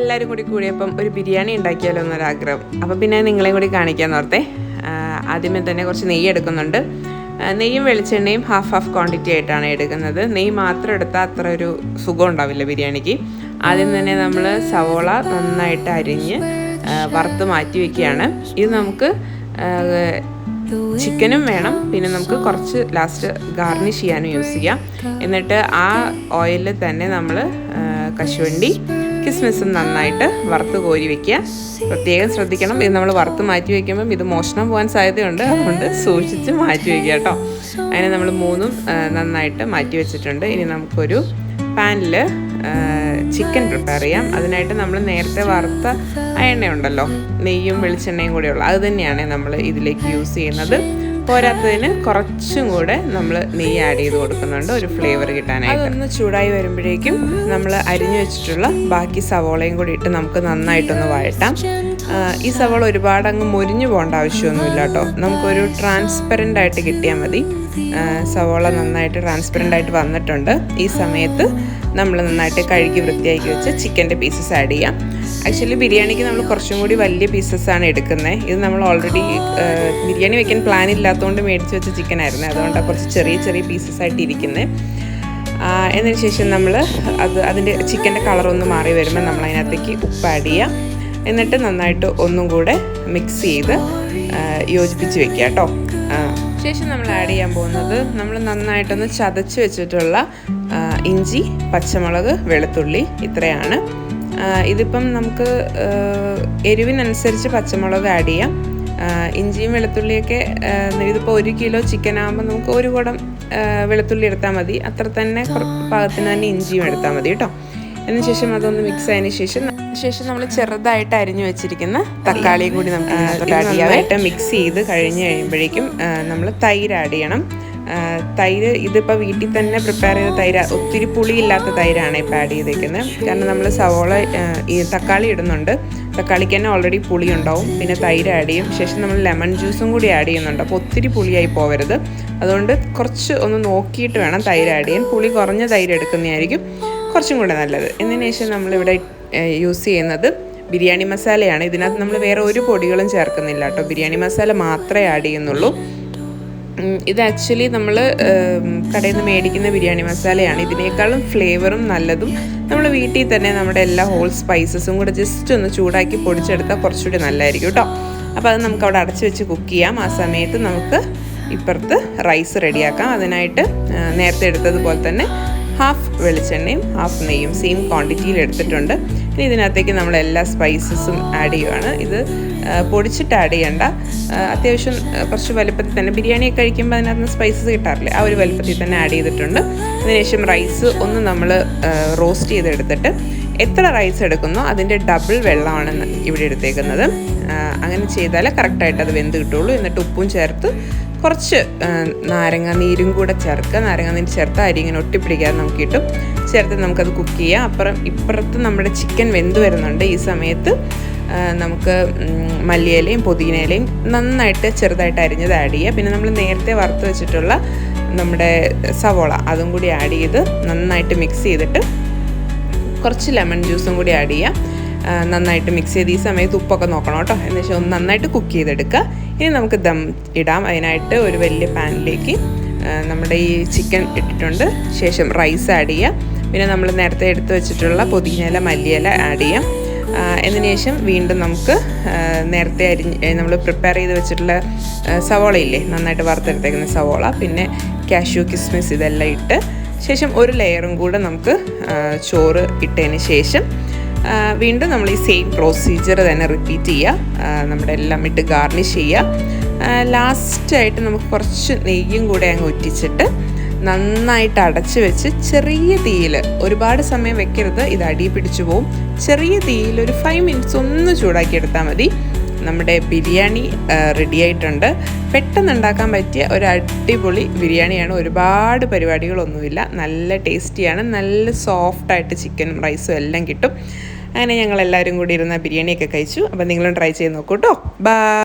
എല്ലാവരും കൂടി കൂടിയപ്പം ഒരു ബിരിയാണി ഉണ്ടാക്കിയാലോ എന്നൊരാഗ്രഹം. അപ്പോൾ പിന്നെ നിങ്ങളെയും കൂടി കാണിക്കാൻ ഓർത്തേ. ആദ്യമേ തന്നെ കുറച്ച് നെയ്യ് എടുക്കുന്നുണ്ട്. നെയ്യും വെളിച്ചെണ്ണയും ഹാഫ് ക്വാണ്ടിറ്റി ആയിട്ടാണ് എടുക്കുന്നത്. നെയ്യ് മാത്രം എടുത്താൽ അത്ര ഒരു സുഖം ഉണ്ടാവില്ല ബിരിയാണിക്ക്. ആദ്യം തന്നെ നമ്മൾ സവോള നന്നായിട്ട് അരിഞ്ഞ് വറുത്ത് മാറ്റി വയ്ക്കുകയാണ്. ഇത് നമുക്ക് ചിക്കനും വേണം, പിന്നെ നമുക്ക് കുറച്ച് ലാസ്റ്റ് ഗാർണിഷ് ചെയ്യാനും യൂസ് ചെയ്യാം. എന്നിട്ട് ആ ഓയിലിൽ തന്നെ നമ്മൾ കശുവണ്ടി കിസ്മിസും നന്നായിട്ട് വറുത്ത് കോരി വയ്ക്കുക. പ്രത്യേകം ശ്രദ്ധിക്കണം, ഇത് നമ്മൾ വറുത്ത് മാറ്റി വയ്ക്കുമ്പം ഇത് മോഷണം പോകാൻ സാധ്യതയുണ്ട്. അതുകൊണ്ട് സൂക്ഷിച്ച് മാറ്റി വയ്ക്കുക കേട്ടോ. അതിന് നമ്മൾ മൂന്നും നന്നായിട്ട് മാറ്റി വെച്ചിട്ടുണ്ട്. ഇനി നമുക്കൊരു പാനിൽ ചിക്കൻ പ്രിപ്പയർ ചെയ്യാം. അതിനായിട്ട് നമ്മൾ നേരത്തെ വറുത്ത എണ്ണയുണ്ടല്ലോ, നെയ്യും വെളിച്ചെണ്ണയും കൂടെയുള്ള അത് തന്നെയാണ് നമ്മൾ ഇതിലേക്ക് യൂസ് ചെയ്യുന്നത്. പോരാത്തതിന് കുറച്ചും കൂടെ നമ്മൾ നെയ്യ് ആഡ് ചെയ്ത് കൊടുക്കുന്നുണ്ട് ഒരു ഫ്ലേവർ കിട്ടാനായിട്ട്. അതൊന്ന് ചൂടായി വരുമ്പോഴേക്കും നമ്മൾ അരിഞ്ഞു വെച്ചിട്ടുള്ള ബാക്കി സവോളയും കൂടി ഇട്ട് നമുക്ക് നന്നായിട്ടൊന്ന് വഴറ്റാം. ഈ സവോള ഒരുപാട് അങ്ങ് മൊരിഞ്ഞു പോകേണ്ട ആവശ്യമൊന്നുമില്ല കേട്ടോ. നമുക്കൊരു ട്രാൻസ്പെറൻ്റ് ആയിട്ട് കിട്ടിയാൽ മതി. സവോള നന്നായിട്ട് ട്രാൻസ്പെറൻ്റ് ആയിട്ട് വന്നിട്ടുണ്ട്. ഈ സമയത്ത് നമ്മൾ നന്നായിട്ട് കഴുകി വൃത്തിയാക്കി വെച്ച് ചിക്കൻ്റെ പീസസ് ആഡ് ചെയ്യാം. ആക്ച്വലി ബിരിയാണിക്ക് നമ്മൾ കുറച്ചും കൂടി വലിയ പീസസ്സാണ് എടുക്കുന്നത്. ഇത് നമ്മൾ ഓൾറെഡി ബിരിയാണി വെക്കാൻ പ്ലാൻ ഇല്ലാത്തതുകൊണ്ട് മേടിച്ച് വെച്ച ചിക്കനായിരുന്നു. അതുകൊണ്ടാണ് കുറച്ച് ചെറിയ പീസസ് ആയിട്ട് ഇരിക്കുന്നത്. എന്നതിന് ശേഷം നമ്മൾ അതിൻ്റെ ചിക്കൻ്റെ കളറൊന്ന് മാറി വരുമ്പോൾ നമ്മൾ അതിനകത്തേക്ക് ഉപ്പ് ആഡ് ചെയ്യാം. എന്നിട്ട് നന്നായിട്ട് ഒന്നും കൂടെ മിക്സ് ചെയ്ത് യോജിപ്പിച്ച് വെക്കുക കേട്ടോ. ശേഷം നമ്മൾ ആഡ് ചെയ്യാൻ പോകുന്നത് നമ്മൾ നന്നായിട്ടൊന്ന് ചതച്ച് വെച്ചിട്ടുള്ള ഇഞ്ചി, പച്ചമുളക്, വെളുത്തുള്ളി ഇത്രയാണ്. ഇതിപ്പം നമുക്ക് എരിവിനനുസരിച്ച് പച്ചമുളക് ആഡ് ചെയ്യാം. ഇഞ്ചിയും വെളുത്തുള്ളിയൊക്കെ ഇതിപ്പോൾ 1 കിലോ ചിക്കൻ ആകുമ്പോൾ നമുക്ക് 1 കുടം വെളുത്തുള്ളി എടുത്താൽ മതി. അത്ര തന്നെ പാകത്തിന് തന്നെ ഇഞ്ചിയും എടുത്താൽ മതി കേട്ടോ. അതിന് ശേഷം അതൊന്ന് മിക്സ് ആയതിനു ശേഷം നമ്മൾ ചെറുതായിട്ട് അരിഞ്ഞു വെച്ചിരിക്കുന്ന തക്കാളിയും കൂടി നമുക്ക് മിക്സ് ചെയ്ത് കഴിഞ്ഞ് കഴിയുമ്പോഴേക്കും നമ്മൾ തൈര് ആഡ് ചെയ്യണം. തൈര് ഇതിപ്പോൾ വീട്ടിൽ തന്നെ പ്രിപ്പയർ ചെയ്ത തൈര്, ഒത്തിരി പുളിയില്ലാത്ത തൈരാണ് ഇപ്പോൾ ആഡ് ചെയ്തേക്കുന്നത്. കാരണം നമ്മൾ സവോള ഈ തക്കാളി ഇടുന്നുണ്ട്, തക്കാളിക്ക് തന്നെ ഓൾറെഡി പുളി ഉണ്ടാവും. പിന്നെ തൈര് ആഡ് ചെയ്യും. ശേഷം നമ്മൾ ലെമൺ ജ്യൂസും കൂടി ആഡ് ചെയ്യുന്നുണ്ട്. അപ്പോൾ ഒത്തിരി പുളിയായി പോകരുത്. അതുകൊണ്ട് കുറച്ച് ഒന്ന് നോക്കിയിട്ട് വേണം തൈര് ആഡ് ചെയ്യാൻ. പുളി കുറഞ്ഞ തൈര് എടുക്കുന്നതായിരിക്കും കുറച്ചും കൂടെ നല്ലത്. എന്നതിന് ശേഷം നമ്മളിവിടെ യൂസ് ചെയ്യുന്നത് ബിരിയാണി മസാലയാണ്. ഇതിനകത്ത് നമ്മൾ വേറെ ഒരു പൊടികളും ചേർക്കുന്നില്ല കേട്ടോ. ബിരിയാണി മസാല മാത്രമേ ആഡ് ചെയ്യുന്നുള്ളൂ. ഇത് ആക്ച്വലി നമ്മൾ കടയിൽ നിന്ന് മേടിക്കുന്ന ബിരിയാണി മസാലയാണ്. ഇതിനേക്കാളും ഫ്ലേവറും നല്ലതും നമ്മൾ വീട്ടിൽ തന്നെ നമ്മുടെ എല്ലാ ഹോൾ സ്പൈസസും കൂടെ ജസ്റ്റ് ഒന്ന് ചൂടാക്കി പൊടിച്ചെടുത്താൽ കുറച്ചുകൂടി നല്ലതായിരിക്കും കേട്ടോ. അപ്പോൾ അത് നമുക്ക് അവിടെ അടച്ച് വെച്ച് കുക്ക് ചെയ്യാം. ആ സമയത്ത് നമുക്ക് ഇപ്പുറത്ത് റൈസ് റെഡിയാക്കാം. അതിനായിട്ട് നേരത്തെ എടുത്തതുപോലെ തന്നെ ഹാഫ് വെളിച്ചെണ്ണയും ഹാഫ് നെയ്യും സെയിം ക്വാണ്ടിറ്റിയിൽ എടുത്തിട്ടുണ്ട്. ഇനി ഇതിനകത്തേക്ക് നമ്മൾ എല്ലാ സ്പൈസസും ആഡ് ചെയ്യുകയാണ്. ഇത് പൊടിച്ചിട്ട് ആഡ് ചെയ്യേണ്ട, അത്യാവശ്യം കുറച്ച് വലുപ്പത്തിൽ തന്നെ ബിരിയാണിയൊക്കെ കഴിക്കുമ്പോൾ അതിനകത്ത് സ്പൈസസ് കിട്ടാറില്ലേ, ആ ഒരു വലുപ്പത്തിൽ തന്നെ ആഡ് ചെയ്തിട്ടുണ്ട്. അതിനുശേഷം റൈസ് ഒന്ന് നമ്മൾ റോസ്റ്റ് ചെയ്തെടുത്തിട്ട് എത്ര റൈസ് എടുക്കുന്നോ അതിൻ്റെ ഡബിൾ വെള്ളമാണ് ഇവിടെ എടുത്തേക്കുന്നത്. അങ്ങനെ ചെയ്താൽ കറക്റ്റായിട്ട് അത് വെന്ത് കിട്ടുള്ളൂ. എന്നിട്ട് ഉപ്പും ചേർത്ത് കുറച്ച് നാരങ്ങ നീരും കൂടെ ചേർക്കുക. നാരങ്ങ നീര് ചേർത്ത് അരി ഇങ്ങനെ ഒട്ടിപ്പിടിക്കാതെ നമുക്ക് കിട്ടും. ചേർത്ത് നമുക്കത് കുക്ക് ചെയ്യാം. ഇപ്പുറത്ത് നമ്മുടെ ചിക്കൻ വെന്ത് വരുന്നുണ്ട്. ഈ സമയത്ത് നമുക്ക് മല്ലിയിലയും പുതിനയിലയും നന്നായിട്ട് ചെറുതായിട്ട് അരിഞ്ഞത് ആഡ് ചെയ്യുക. പിന്നെ നമ്മൾ നേരത്തെ വറുത്ത് വെച്ചിട്ടുള്ള നമ്മുടെ സവോള അതും കൂടി ആഡ് ചെയ്ത് നന്നായിട്ട് മിക്സ് ചെയ്തിട്ട് കുറച്ച് ലെമൺ ജ്യൂസും കൂടി ആഡ് ചെയ്യാം. നന്നായിട്ട് മിക്സ് ചെയ്ത് ഈ സമയത്ത് ഉപ്പൊക്കെ നോക്കണം കേട്ടോ. എന്നുവെച്ചാൽ ഒന്ന് നന്നായിട്ട് കുക്ക് ചെയ്തെടുക്കുക. ഇനി നമുക്ക് ദം ഇടാം. അതിനായിട്ട് ഒരു വലിയ പാനിലേക്ക് നമ്മുടെ ഈ ചിക്കൻ ഇട്ടിട്ടുണ്ട്. ശേഷം റൈസ് ആഡ് ചെയ്യാം. പിന്നെ നമ്മൾ നേരത്തെ എടുത്ത് വെച്ചിട്ടുള്ള പുതിനയില, മല്ലിയില ആഡ് ചെയ്യാം. എന്നതിന് ശേഷം വീണ്ടും നമുക്ക് നേരത്തെ നമ്മൾ പ്രിപ്പയർ ചെയ്ത് വെച്ചിട്ടുള്ള സവോളയില്ലേ, നന്നായിട്ട് വറുത്തെടുത്തേക്കുന്ന സവോള, പിന്നെ കാഷ്യൂ, കിസ്മിസ് ഇതെല്ലാം ഇട്ട് ശേഷം ഒരു ലെയറും കൂടെ നമുക്ക് ചോറ് ഇട്ടതിന് ശേഷം വീണ്ടും നമ്മൾ ഈ സെയിം പ്രൊസീജിയർ തന്നെ റിപ്പീറ്റ് ചെയ്യുക. നമ്മുടെ എല്ലാം ഇട്ട് ഗാർണിഷ് ചെയ്യുക. ലാസ്റ്റായിട്ട് നമുക്ക് കുറച്ച് നെയ്യും കൂടെ അങ്ങ് ഒറ്റിച്ചിട്ട് നന്നായിട്ട് അടച്ച് വെച്ച് ചെറിയ തീയിൽ, ഒരുപാട് സമയം വെക്കരുത്, ഇത് അടി പിടിച്ചു പോവും. ചെറിയ തീയിൽ ഒരു 5 മിനിറ്റ്സ് ഒന്ന് ചൂടാക്കിയെടുത്താൽ മതി. നമ്മുടെ ബിരിയാണി റെഡി ആയിട്ടുണ്ട്. പെട്ടെന്ന് ഉണ്ടാക്കാൻ പറ്റിയ ഒരു അടിപൊളി ബിരിയാണിയാണ്. ഒരുപാട് പരിപാടികളൊന്നുമില്ല. നല്ല ടേസ്റ്റിയാണ്. നല്ല സോഫ്റ്റായിട്ട് ചിക്കനും റൈസും എല്ലാം കിട്ടും. അങ്ങനെ ഞങ്ങളെല്ലാവരും കൂടി ഇരുന്ന ബിരിയാണിയൊക്കെ കഴിച്ചു. അപ്പോൾ നിങ്ങളും ട്രൈ ചെയ്ത് നോക്കൂ കേട്ടോ. ബൈ.